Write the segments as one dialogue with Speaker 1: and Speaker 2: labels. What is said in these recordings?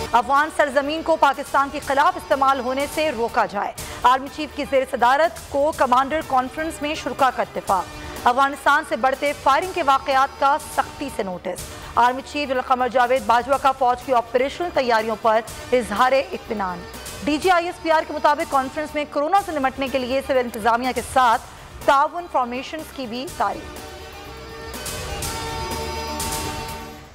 Speaker 1: अफगान सरजमीन को पाकिस्तान के खिलाफ इस्तेमाल होने से रोका जाए। आर्मी चीफ की ज़ेर सदारत को कमांडर कॉन्फ्रेंस में शुरा का इत्तेफाक। अफगानिस्तान से बढ़ते फायरिंग के वाकयात का सख्ती से नोटिस। आर्मी चीफ क़मर जावेद बाजवा का फौज की ऑपरेशनल तैयारियों पर इजहार इत्मीनान। DGISPR के मुताबिक कॉन्फ्रेंस में कोरोना से निपटने के लिए सिविल इंतजामिया के साथ ताउन फॉर्मेशन की भी तारीफ।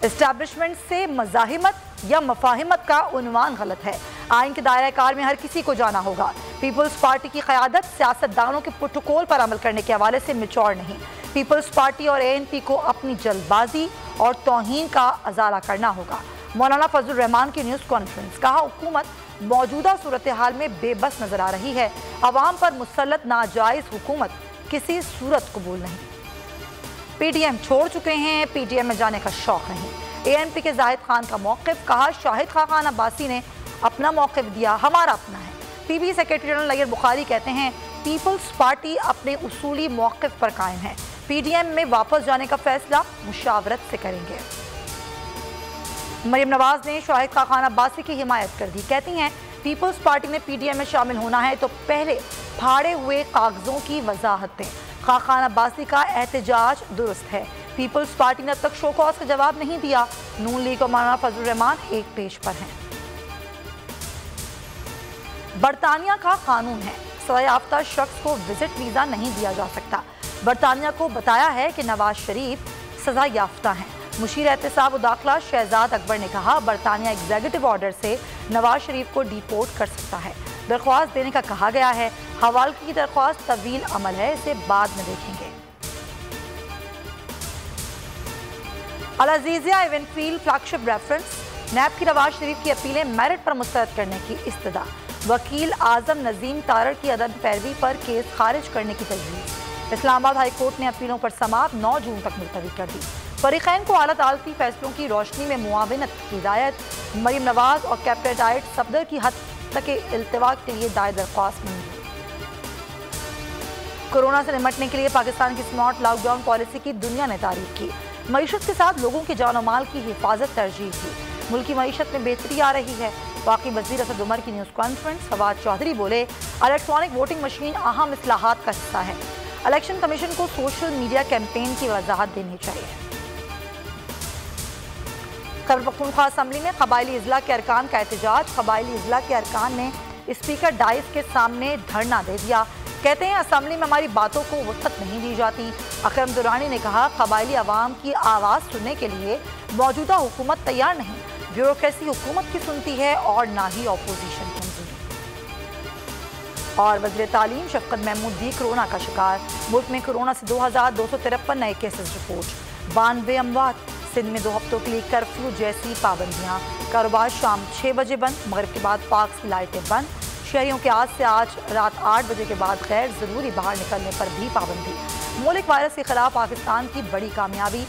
Speaker 1: एस्टैब्लिशमेंट से मज़ाहिमत या मफाहिमत का उन्वान गलत है। आइन के दायरा कार में हर किसी को जाना होगा। पीपल्स पार्टी की क़यादत सियासतदानों के प्रोटोकॉल पर अमल करने के हवाले से मिचौड़ नहीं। पीपल्स पार्टी और ANP को अपनी जल्दबाजी और तौहीन का अजाला करना होगा। मौलाना फजल रहमान की न्यूज़ कॉन्फ्रेंस। कहा, हुकूमत मौजूदा सूरत हाल में बेबस नजर आ रही है। अवाम पर मुसल्लत नाजायज़ हुकूमत किसी सूरत कबूल नहीं। PDM छोड़ चुके हैं, PTM में जाने का शौक नहीं। ANP के जाहिद खान का मौक़िफ़। कहा, शाहिद खान अब्बासी ने अपना मौक़िफ़ दिया, हमारा अपना है। PB secretary general Nayyar Bukhari कहते हैं, पीपल्स पार्टी अपने उसूली मौक़िफ़ पर कायम है। PDM में वापस जाने का फैसला मुशावरत से करेंगे। मरियम नवाज ने शाहिद खान अब्बासी की हिमायत कर दी। कहती हैं, पीपल्स पार्टी ने PDM में शामिल होना है तो पहले फाड़े हुए कागजों की वजाहत दें। खान अब्बासी का एहतजाज दुरुस्त है। पीपल्स पार्टी ने अब तक शो कॉज का जवाब नहीं दिया। नून लीग और मौलाना फजल रहमान एक पेज पर हैं। बरतानिया का कानून है, सजा याफ्ता शख्स को विजिट वीज़ा नहीं दिया जा सकता। बरतानिया को बताया है कि नवाज शरीफ सजा याफ्ता हैं। मुशीर एहतसाब दाखिला शहजाद अकबर ने कहा, बरतानिया एग्जीक्यूटिव ऑर्डर से नवाज शरीफ को डिपोर्ट कर सकता है। दरख्वास्त देने का कहा गया है। हवालगी की दरख्वास्त तवील अमल है, इसे बाद में देखेंगे। अल अज़ीज़िया इवेंटफील्ड फ्लैगशिप रेफरेंस। नैब की नवाज शरीफ की अपीलें मेरिट पर मुस्तरद करने की इस्तदा। वकील आजम नजीम तारड़ की अदम पैरवी पर केस खारिज करने की तजवीज़। इस्लामाबाद हाई कोर्ट ने अपीलों पर समाअत 9 जून तक मुलतवी कर दी। फरीक़ैन को आला अदालती फैसलों की रोशनी में मुआवनत की हिदायत। मरियम नवाज और कैप्टन सफदर की हद तक इल्तिवा के लिए दायर दरख्वास्त मंजूर। कोरोना से निपटने के लिए पाकिस्तान की स्मार्ट लॉकडाउन पॉलिसी की दुनिया ने तारीफ की। मईशत के साथ लोगों की जान और माल की हिफाजत तरजीह की। मुल्क की मईशत में बेहतरी आ रही है। बाकी वज़ीर असद उमर की न्यूज़ कॉन्फ्रेंस। फवाद चौधरी बोले, इलेक्ट्रॉनिक वोटिंग मशीन अहम इस्लाहात का हिस्सा है। इलेक्शन कमीशन को सोशल मीडिया कैंपेन की वजाहत देनी चाहिए। खैबर पख्तूनख्वा असम्बली में कबायली इजला के अरकान का एहतजाज। कबायली इजला के अरकान ने स्पीकर डाइस के सामने धरना दे दिया। कहते हैं, असम्बली में हमारी बातों को वक़्त नहीं दी जाती। अकरम दुरानी ने कहा, कबायली अवाम की आवाज़ सुनने के लिए मौजूदा हुकूमत तैयार नहीं। ब्यूरोक्रेसी हुकूमत की सुनती है और ना ही अपोजिशन की मंजूरी। और वज़ीर तालीम शफकत महमूद भी कोरोना का शिकार। मुल्क में कोरोना से 2253 नए केसेस रिपोर्ट। 92 अमवात। सिंध में 2 हफ्तों के लिए कर्फ्यू जैसी पाबंदियाँ। कारोबार शाम 6 बजे बंद। मगरिब के बाद पार्क्स की लाइटें बंद। शहरियों के आज से रात 8 बजे के बाद गैर ज़रूरी बाहर निकलने पर भी पाबंदी। मुल्क वायरस के खिलाफ पाकिस्तान की बड़ी कामयाबी।